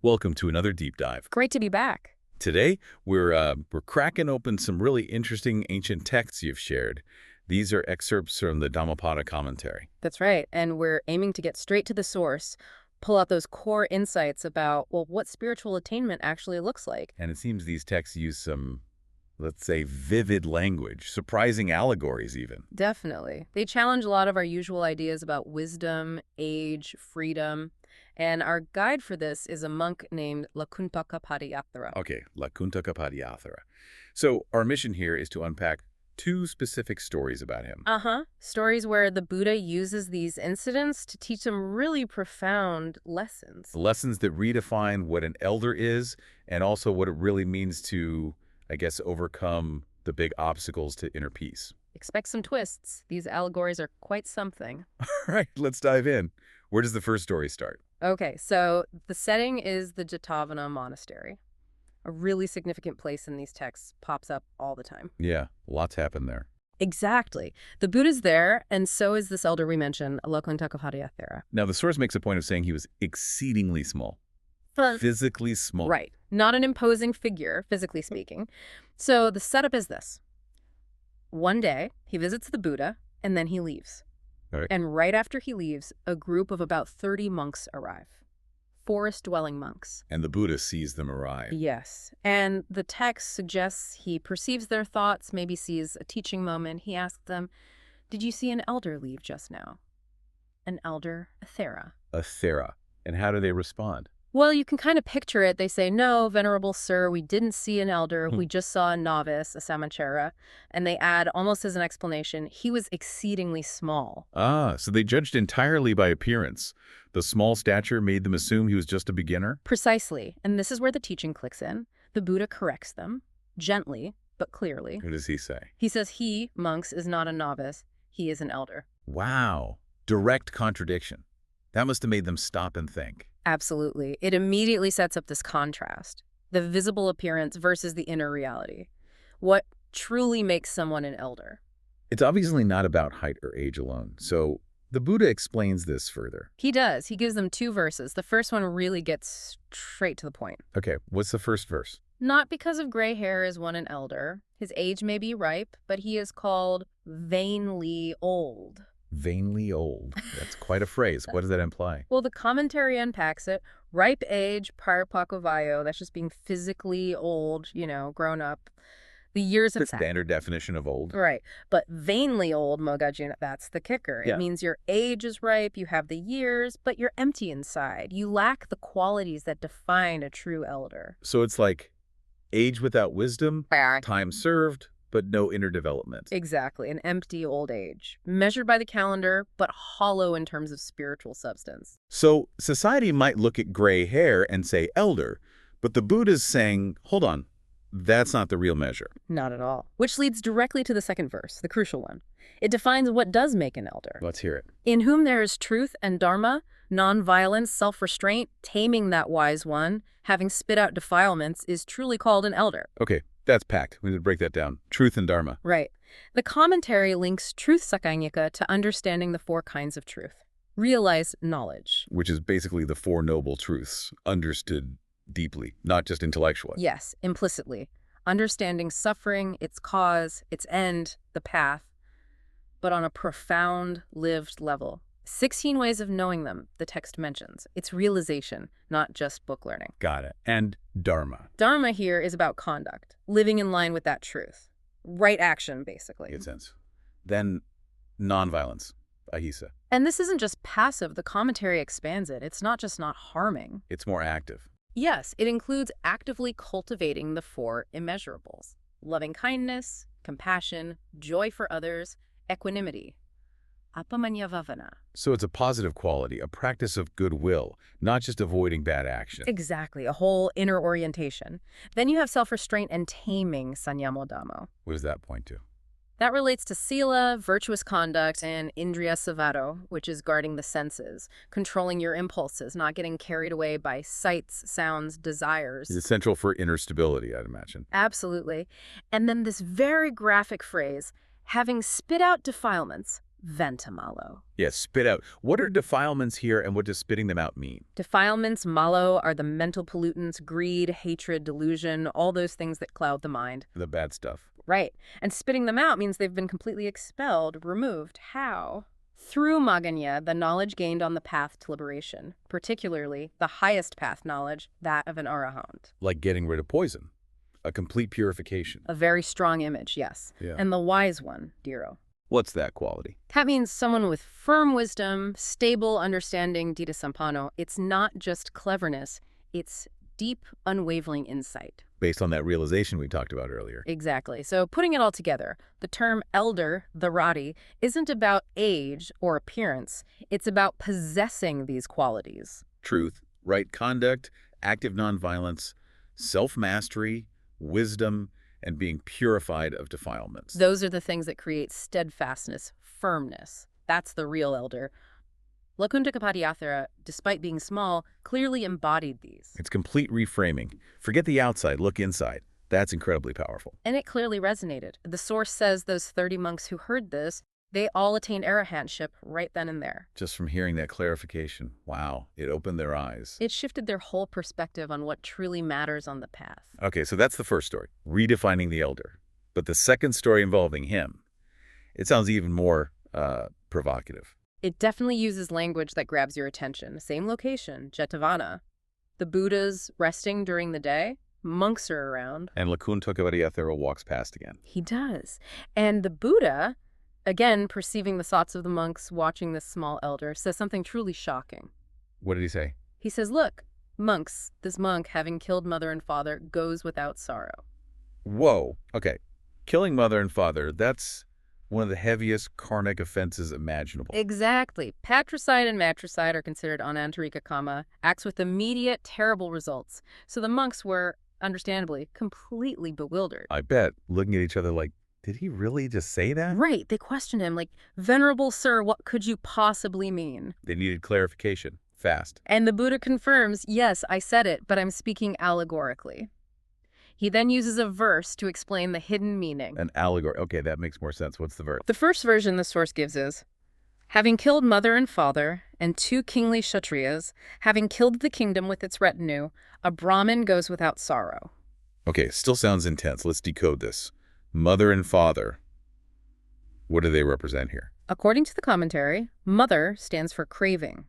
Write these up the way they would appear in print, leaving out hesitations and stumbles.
Welcome to another deep dive. Great to be back. Today, we're cracking open some really interesting ancient texts you've shared. These are excerpts from the Dhammapada commentary. That's right. And we're aiming to get straight to the source, pull out those core insights about, well, what spiritual attainment actually looks like. And it seems these texts use some, let's say, vivid language, surprising allegories even. Definitely. They challenge a lot of our usual ideas about wisdom, age, freedom. And our guide for this is a monk named Lakuṇṭakabhaddiyattheravatthu. Okay, Lakuṇṭakabhaddiyattheravatthu. So our mission here is to unpack two specific stories about him. Stories where the Buddha uses these incidents to teach some really profound lessons. Lessons that redefine what an elder is and also what it really means to, I guess, overcome the big obstacles to inner peace. Expect some twists. These allegories are quite something. All right, let's dive in. Where does the first story start? Okay, so the setting is the Jetavana monastery. A really significant place in these texts, pops up all the time. Yeah, lots happened there. Exactly. The Buddha's there, and so is this elder we mentioned, Lakuṇṭakabhaddiya Thera. Now, the source makes a point of saying he was exceedingly small. Physically small. Right. Not an imposing figure, physically speaking. So the setup is this. One day, he visits the Buddha, and then he leaves. Right. And right after he leaves, a group of about 30 monks arrive. Forest-dwelling monks. And the Buddha sees them arrive. Yes. And the text suggests he perceives their thoughts, maybe sees a teaching moment. He asks them, "Did you see an elder leave just now?" An elder, a Thera. A Thera. And how do they respond? Well, you can kind of picture it. They say, "No, Venerable Sir, we didn't see an elder. We just saw a novice, a samachara." And they add, almost as an explanation, he was exceedingly small. Ah, so they judged entirely by appearance. The small stature made them assume he was just a beginner? Precisely. And this is where the teaching clicks in. The Buddha corrects them, gently, but clearly. What does he say? He says he, monks, is not a novice. He is an elder. Wow. Direct contradiction. That must have made them stop and think. Absolutely. It immediately sets up this contrast. The visible appearance versus the inner reality. What truly makes someone an elder? It's obviously not about height or age alone. So the Buddha explains this further. He does. He gives them two verses. The first one really gets straight to the point. Okay, what's the first verse? Not because of gray hair is one an elder. His age may be ripe, but he is called vainly old. Vainly old. That's quite a phrase. What does that imply? Well, the commentary unpacks it. Ripe age, parapakavayo, that's just being physically old, grown up. The years have The standard definition of old. Right. But vainly old, Mogajuna, that's the kicker. Yeah. It means your age is ripe, you have the years, but you're empty inside. You lack the qualities that define a true elder. So it's like age without wisdom, time served, but no inner development. Exactly. An empty old age. Measured by the calendar, but hollow in terms of spiritual substance. So society might look at gray hair and say elder, but the Buddha's saying, hold on, that's not the real measure. Not at all. Which leads directly to the second verse, the crucial one. It defines what does make an elder. Let's hear it. In whom there is truth and dharma, non-violence, self-restraint, taming that wise one, having spit out defilements, is truly called an elder. Okay, that's packed. We need to break that down. Truth and dharma. Right. The commentary links truth sakanyika to understanding the four kinds of truth. Realized knowledge. Which is basically the Four Noble Truths, understood deeply, not just intellectually. Yes, implicitly. Understanding suffering, its cause, its end, the path, but on a profound, lived level. 16 ways of knowing them, the text mentions. It's realization, not just book learning. Got it. And dharma. Dharma here is about conduct, living in line with that truth. Right action, basically. Good sense. Then nonviolence, ahimsa. And this isn't just passive. The commentary expands it. It's not just not harming. It's more active. Yes, it includes actively cultivating the four immeasurables. Loving kindness, compassion, joy for others, equanimity. Apamanyavavana. So it's a positive quality, a practice of goodwill, not just avoiding bad action. Exactly, a whole inner orientation. Then you have self-restraint and taming, sanyamodamo. What does that point to? That relates to sila, virtuous conduct, and indriya savaro, which is guarding the senses, controlling your impulses, not getting carried away by sights, sounds, desires. It's essential for inner stability, I'd imagine. Absolutely. And then this very graphic phrase, having spit out defilements, ventamalo. Yes, spit out. What are defilements here, and what does spitting them out mean? Defilements, malo, are the mental pollutants, greed, hatred, delusion, all those things that cloud the mind. The bad stuff. Right. And spitting them out means they've been completely expelled, removed. How? Through maganya, the knowledge gained on the path to liberation, particularly the highest path knowledge, that of an arahant. Like getting rid of poison. A complete purification. A very strong image, yes. Yeah. And the wise one, Diro. What's that quality? That means someone with firm wisdom, stable understanding, dita sampano. It's not just cleverness, it's deep, unwavering insight. Based on that realization we talked about earlier. Exactly. So putting it all together, the term elder, the rati, isn't about age or appearance. It's about possessing these qualities. Truth, right conduct, active nonviolence, self-mastery, wisdom, and being purified of defilements. Those are the things that create steadfastness, firmness. That's the real elder. Lakuṇṭakabhaddiya, despite being small, clearly embodied these. It's complete reframing. Forget the outside, look inside. That's incredibly powerful. And it clearly resonated. The source says those 30 monks who heard this, they all attained arahantship right then and there. Just from hearing that clarification, wow, it opened their eyes. It shifted their whole perspective on what truly matters on the path. Okay, so that's the first story, redefining the elder. But the second story involving him, it sounds even more provocative. It definitely uses language that grabs your attention. Same location, Jetavana. The Buddha's resting during the day. Monks are around. And Lakuṇṭakabhaddiya walks past again. He does. And the Buddha, again perceiving the thoughts of the monks, watching this small elder, says something truly shocking. What did he say? He says, look, monks, this monk, having killed mother and father, goes without sorrow. Whoa. Okay. Killing mother and father, that's one of the heaviest karmic offenses imaginable. Exactly. Patricide and matricide are considered anantarika kama, acts with immediate, terrible results. So the monks were, understandably, completely bewildered. I bet, looking at each other like, did he really just say that? Right. They questioned him like, Venerable Sir, what could you possibly mean? They needed clarification. Fast. And the Buddha confirms, yes, I said it, but I'm speaking allegorically. He then uses a verse to explain the hidden meaning. An allegory. Okay, that makes more sense. What's the verse? The first version the source gives is, having killed mother and father, and 2 kingly kshatriyas, having killed the kingdom with its retinue, a Brahmin goes without sorrow. Okay, still sounds intense. Let's decode this. Mother and father. What do they represent here? According to the commentary, mother stands for craving.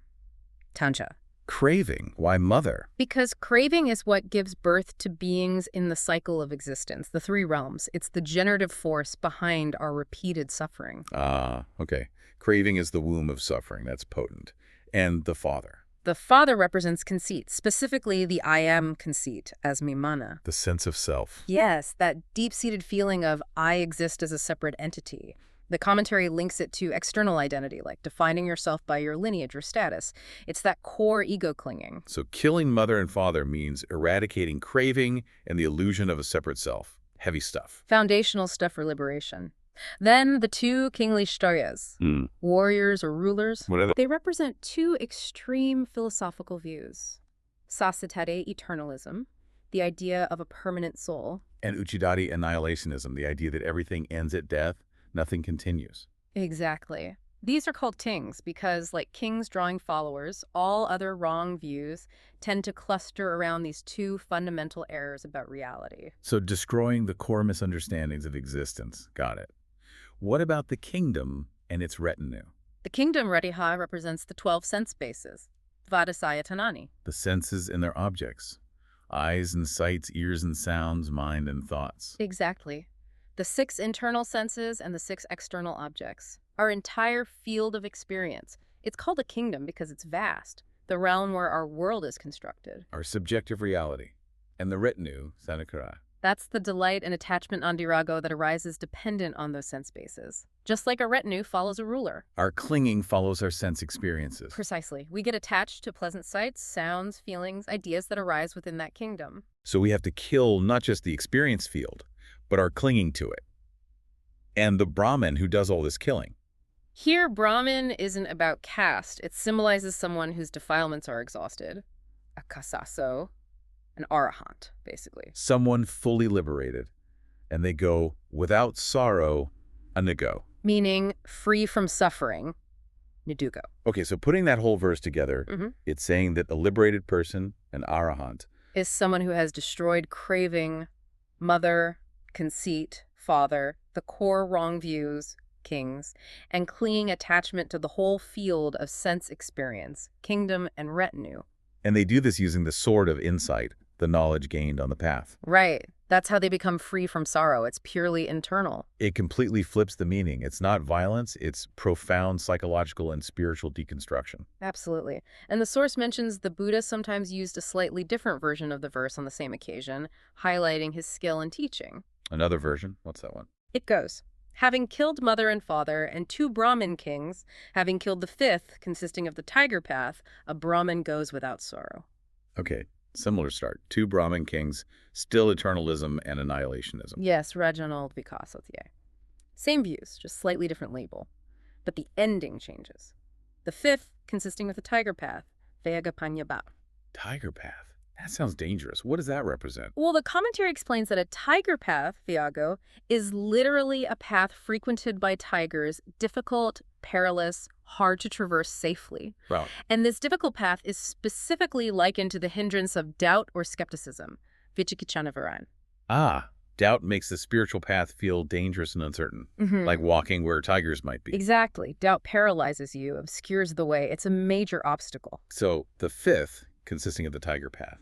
Tancha. Craving. Why mother? Because craving is what gives birth to beings in the cycle of existence, the 3 realms. It's the generative force behind our repeated suffering. Ah, okay. Craving is the womb of suffering. That's potent. And the father. The father represents conceit, specifically the I am conceit, as mimana. The sense of self. Yes, that deep-seated feeling of I exist as a separate entity. The commentary links it to external identity, like defining yourself by your lineage or status. It's that core ego clinging. So killing mother and father means eradicating craving and the illusion of a separate self. Heavy stuff. Foundational stuff for liberation. Then the 2 kingly shtaryas, warriors or rulers. What are they? They represent 2 extreme philosophical views. Sasatare, eternalism, the idea of a permanent soul. And Uchiddhati annihilationism, the idea that everything ends at death, nothing continues. Exactly. These are called tings because, like kings drawing followers, all other wrong views tend to cluster around these 2 fundamental errors about reality. So destroying the core misunderstandings of existence. Got it. What about the kingdom and its retinue? The kingdom, Ratiha, represents the 12 sense bases. Vadasaya Tanani. The senses and their objects. Eyes and sights, ears and sounds, mind and thoughts. Exactly. The 6 internal senses and the 6 external objects. Our entire field of experience. It's called a kingdom because it's vast. The realm where our world is constructed. Our subjective reality. And the retinue, Sanakara. That's the delight and attachment andirago that arises dependent on those sense bases. Just like a retinue follows a ruler. Our clinging follows our sense experiences. Precisely. We get attached to pleasant sights, sounds, feelings, ideas that arise within that kingdom. So we have to kill not just the experience field, but our clinging to it. And the Brahman who does all this killing. Here, Brahman isn't about caste. It symbolizes someone whose defilements are exhausted. A kasaso. An arahant, basically. Someone fully liberated. And they go without sorrow, anigo. Meaning free from suffering, nidugo. Okay, so putting that whole verse together, it's saying that a liberated person, an arahant, Is someone who has destroyed craving, mother, conceit, father, the core wrong views, kings, and clinging attachment to the whole field of sense experience, kingdom, and retinue. and they do this using the sword of insight, the knowledge gained on the path. Right. That's how they become free from sorrow. It's purely internal. It completely flips the meaning. It's not violence, it's profound psychological and spiritual deconstruction. Absolutely. And the source mentions the Buddha sometimes used a slightly different version of the verse on the same occasion, highlighting his skill in teaching. Another version? What's that one? It goes, having killed mother and father and 2 Brahmin kings, having killed the 5th, consisting of the tiger path, a Brahmin goes without sorrow. Okay, similar start. 2 Brahmin kings, still eternalism and annihilationism. Yes, Reginald Vicassatier. Same views, just slightly different label. But the ending changes. The 5th, consisting of the tiger path, Vegapanyaba. Tiger path? That sounds dangerous. What does that represent? Well, the commentary explains that a tiger path, Viago, is literally a path frequented by tigers, difficult, perilous, hard to traverse safely. Wow. And this difficult path is specifically likened to the hindrance of doubt or skepticism, Vichikichanavaran. Ah, doubt makes the spiritual path feel dangerous and uncertain, like walking where tigers might be. Exactly. Doubt paralyzes you, obscures the way. It's a major obstacle. So the 5th, consisting of the tiger path,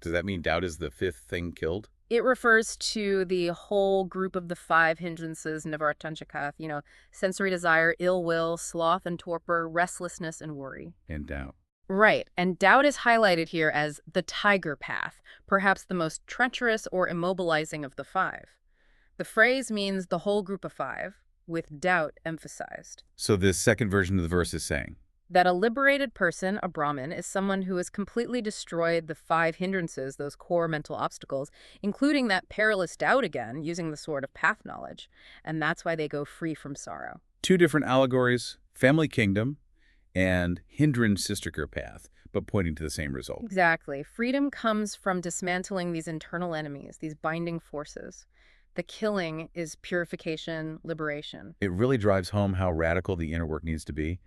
does that mean doubt is the 5th thing killed? It refers to the whole group of the 5 hindrances, Nivartanchakath, sensory desire, ill will, sloth and torpor, restlessness and worry. And doubt. Right, and doubt is highlighted here as the tiger path, perhaps the most treacherous or immobilizing of the 5. The phrase means the whole group of 5, with doubt emphasized. So this second version of the verse is saying, That a liberated person, a Brahmin, is someone who has completely destroyed the 5 hindrances, those core mental obstacles, including that perilous doubt again, using the sword of path knowledge. And that's why they go free from sorrow. 2 different allegories, family kingdom and hindrance sisterker path, but pointing to the same result. Exactly. Freedom comes from dismantling these internal enemies, these binding forces. The killing is purification, liberation. It really drives home how radical the inner work needs to be.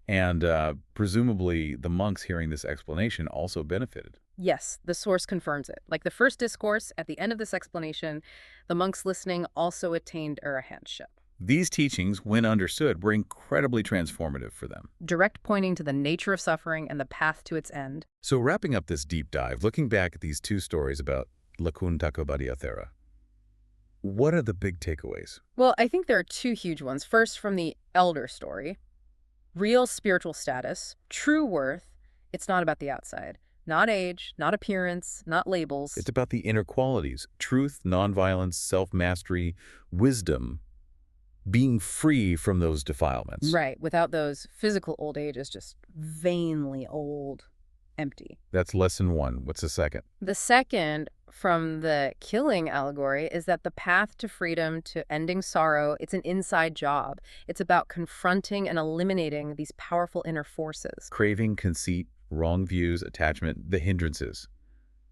And presumably the monks hearing this explanation also benefited. Yes, the source confirms it. Like the first discourse, at the end of this explanation, the monks listening also attained arahantship. These teachings, when understood, were incredibly transformative for them. Direct pointing to the nature of suffering and the path to its end. So wrapping up this deep dive, looking back at these 2 stories about Lakuṇṭakabhaddiya Thera, what are the big takeaways? Well, I think there are 2 huge ones. First, from the elder story, real spiritual status, true worth. It's not about the outside. Not age, not appearance, not labels. It's about the inner qualities, truth, nonviolence, self-mastery, wisdom, being free from those defilements. Right. Without those, physical old age is just vainly old, empty. That's lesson 1. What's the second? The second, from the killing allegory, is that the path to freedom, to ending sorrow, it's an inside job. It's about confronting and eliminating these powerful inner forces. Craving, conceit, wrong views, attachment, the hindrances.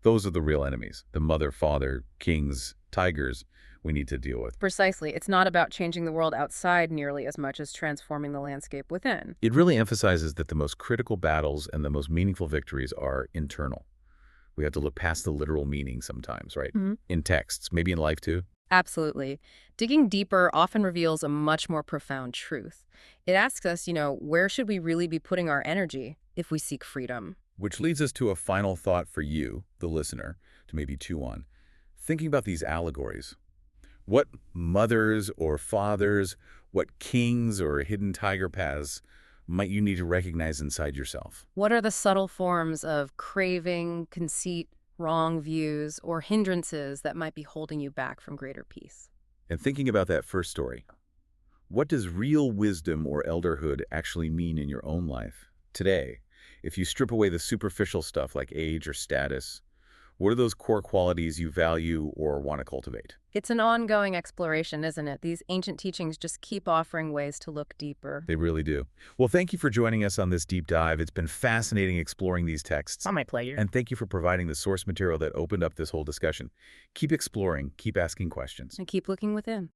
Those are the real enemies. The mother, father, kings, tigers we need to deal with. Precisely. It's not about changing the world outside nearly as much as transforming the landscape within. It really emphasizes that the most critical battles and the most meaningful victories are internal. We have to look past the literal meaning sometimes, right? In texts, maybe in life too. Absolutely. Digging deeper often reveals a much more profound truth. It asks us, where should we really be putting our energy if we seek freedom? Which leads us to a final thought for you, the listener, to maybe chew on. Thinking about these allegories, what mothers or fathers, what kings or hidden tiger paths might you need to recognize inside yourself? What are the subtle forms of craving, conceit, wrong views, or hindrances that might be holding you back from greater peace? And thinking about that first story, what does real wisdom or elderhood actually mean in your own life today? If you strip away the superficial stuff like age or status, what are those core qualities you value or want to cultivate? It's an ongoing exploration, isn't it? These ancient teachings just keep offering ways to look deeper. They really do. Well, thank you for joining us on this deep dive. It's been fascinating exploring these texts. My pleasure. And thank you for providing the source material that opened up this whole discussion. Keep exploring, keep asking questions. And keep looking within.